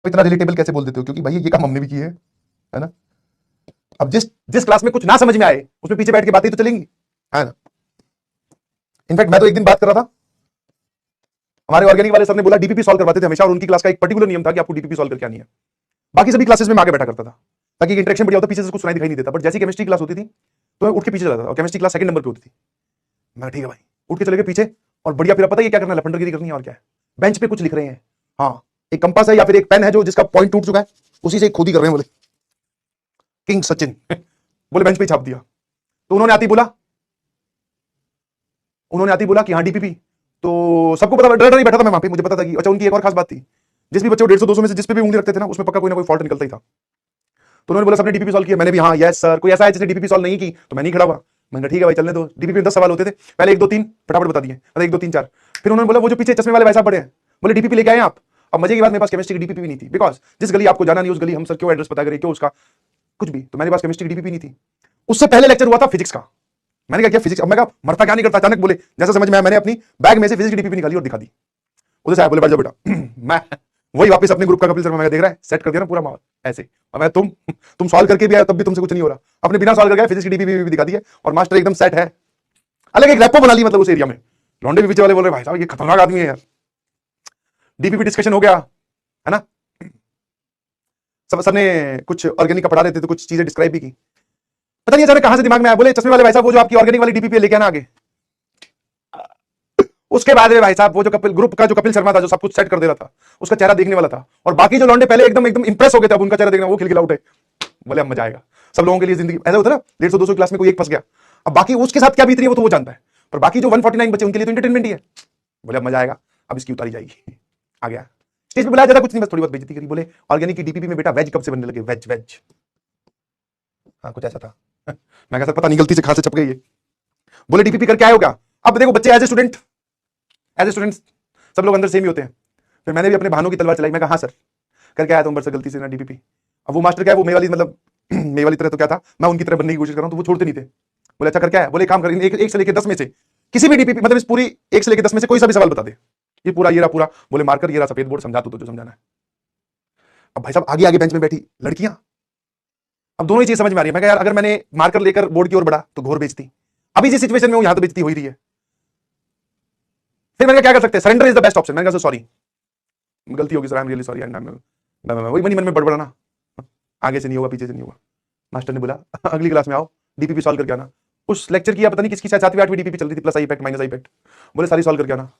तो इतना रिलेटेबल कैसे बोल देते हो? क्योंकि भाई ये काम हमने भी की है ना? अब जिस जिस क्लास में कुछ ना समझ में आए उसमें पीछे बैठ के बातें तो चलेंगी, है ना? इनफैक्ट मैं तो एक दिन बात कर रहा था, हमारे ऑर्गेनिक वाले सर ने बोला डीपीपी सॉल्व करवाते थे हमेशा, और उनकी क्लास का एक पर्टिकुलर नियम था कि आपको डीपीपी सॉल्व करके आनी है। बाकी सभी क्लासेस में मैं आगे बैठा करता था ताकि इंटरेक्शन बढ़िया होता, पीछे से कुछ सुनाई दिखाई नहीं देता। बट जैसी केमिस्ट्री क्लास होती थी तो मैं उठ के पीछे जाता था, और केमिस्ट्री क्लास सेकंड नंबर पे होती थी। मैं ठीक है भाई, उठ के चले गए पीछे, और बढ़िया फिर पता है क्या करना है, लफंडरगिरी करनी है और क्या है। बेंच पे कुछ लिख रहे हैं, हाँ एक कंपास है या फिर एक पेन है जो जिसका पॉइंट टूट चुका है, उसी से खुद ही कर रहे हैं। बोले किंग सचिन बोले बेंच पे छाप दिया। तो उन्होंने आती बोला कि हाँ डीपीपी, तो सबको पता, डर ही बैठा था मैं वहां पे, मुझे पता था कि अच्छा उनकी एक और खास बात थी, जिस भी बच्चे 150-200 में से जिस पे भी उंगली रखते थे ना उसमें पक्का कोई ना कोई फॉल्ट निकलता ही था। तो उन्होंने बोला सबने डीपीपी सॉल्व किया, मैंने भी हाँ यस सर। कोई ऐसा है जिसने डीपीपी सॉल्व नहीं की? तो मैं नहीं खड़ा हुआ। मैंने कहा ठीक है भाई चलने दो। डीपीपी में 10 सवाल होते थे, पहले 1 2 3 फटाफट बता दिए, मतलब 1 2 3 4। फिर उन्होंने बोला वो जो पीछे चश्मे वाले भाई साहब बड़े हैं, बोले डीपीपी लेके आए आप? अब मजे की बात, मेरे पास केमिस्ट्री की डीपीपी भी नहीं थी, बिकॉज जिस गली आपको जाना नहीं उस गली हम सर क्यों एड्रेस पता करें, क्यों उसका कुछ भी, तो मेरे पास केमिस्ट्री की डीपीपी नहीं थी। उससे पहले लेक्चर हुआ था फिजिक्स का, मैंने कहा क्या फिजिक्स, अब मैं कहा मरता क्या नहीं करता, अचानक बोले जैसा समझ में आया, मैंने अपनी बैग में से फिजिक्स की डीपीपी निकाली और दिखा दी। उधर से आया, बोले बैठ जाओ बेटा मैं वही वापस अपने ग्रुप का कपिल शर्मा, मैं देख रहा है सेट कर दिया ना पूरा माहौल ऐसे। और मैं तुम सॉल्व करके भी आए तब भी तुमसे कुछ नहीं हो रहा, अपने बिना सॉल्व करके फिजिक्स की डीपीपी भी दिखा दी है, और मास्टर एकदम सेट है। अलग एक रैपो बना ली मतलब उस एरिया में। लौंडे भी पीछे वाले बोल रहे भाई साहब ये खतरनाक आदमी है यार। डीपीपी डिस्कशन हो गया है ना, सब सर ने कुछ ऑर्गेनिक का पढ़ा रहे थे तो कुछ चीजें डिस्क्राइब भी की। पता नहीं अचानक कहां से दिमाग में आया, बोले चश्मे वाले भाई साहब वो जो आपकी ऑर्गेनिक वाली डीपीपी लेके आना आगे। उसके बाद में भाई साहब वो जो कपिल ग्रुप का जो कपिल शर्मा था जो सब कुछ सेट कर दे रहा था, उसका चेहरा देखने वाला था, और बाकी जो लौंडे पहले एकदम एकदम इंप्रेस हो गए थे, अब उनका चेहरा देखना वो खिलखिला उठे। बोले अब मजा आएगा। सब लोगों के लिए जिंदगी ऐसा होता है ना, 150-200 क्लास में कोई एक फंस गया, अब बाकी उसके साथ क्या बीत रही है वो तो वो जानता है, पर बाकी जो 149 बच्चे उनके लिए तो एंटरटेनमेंट ही है। बोले अब मजा आएगा, अब इसकी उतारी जाएगी। आ गया स्टेज पे, बुलाया ज्यादा कुछ नहीं, बस थोड़ी बहुत बेइज्जती करी। बोले ऑर्गेनिक की डीपीपी में बेटा वेज कब से बनने लगे, वेज वेज, हाँ कुछ ऐसा था। मैं कहा सर पता नहीं गलती से कहां से छप गई ये। बोले डीपीपी करके आए हो क्या? अब देखो बच्चे एज ए स्टूडेंट सब लोग अंदर सेम ही होते हैं। फिर मैंने भी अपने बहानों की तलवार चलाई, मैं कहा हाँ सर करके आया था उम्र से गलती से ना डीपीपी। अब वो मास्टर क्या है, वो मेरी वाली मतलब मेरी वाली तरह तो क्या था, मैं उनकी तरह बनने की कोशिश कर रहा हूं, तो वो छोड़ते नहीं थे। बोले अच्छा करके आया? बोले काम कर, एक से लेकर 10 में से किसी भी डीपीपी मतलब इस पूरी 1 से लेकर 10 में से कोई सा भी सवाल बता दे, ये पूरा ये रहा पूरा। बोले मार्कर ये रहा सफेद बोर्ड, समझा तो जो समझाना है। अब भाई साहब आगे आगे बेंच में बैठी लड़कियां, अब दोनों ही चीज समझ में आ रही है। मैं कहा यार अगर मैंने मार्कर लेकर बोर्ड की ओर बढ़ा तो घोर बेइज्जती, अभी जिस सिचुएशन में हूं यहां तो बेइज्जती हो ही रही है। फिर मैंने क्या कर सकते हैं, surrender is the best option. मैंने कहा सॉरी गलती होगी sir, I am really sorry, and वही मन में बड़बड़ाना, आगे से नहीं होगा पीछे से नहीं होगा। मास्टर ने बोला अगली क्लास में आओ डीपीपी सॉल्व करके आना। उस लेक्चर की पता नहीं किसकी शायद 7वीं 8वीं डीपीपी चल रही थी, plus I effect minus I effect. बोले सारी सॉल्व करके आना।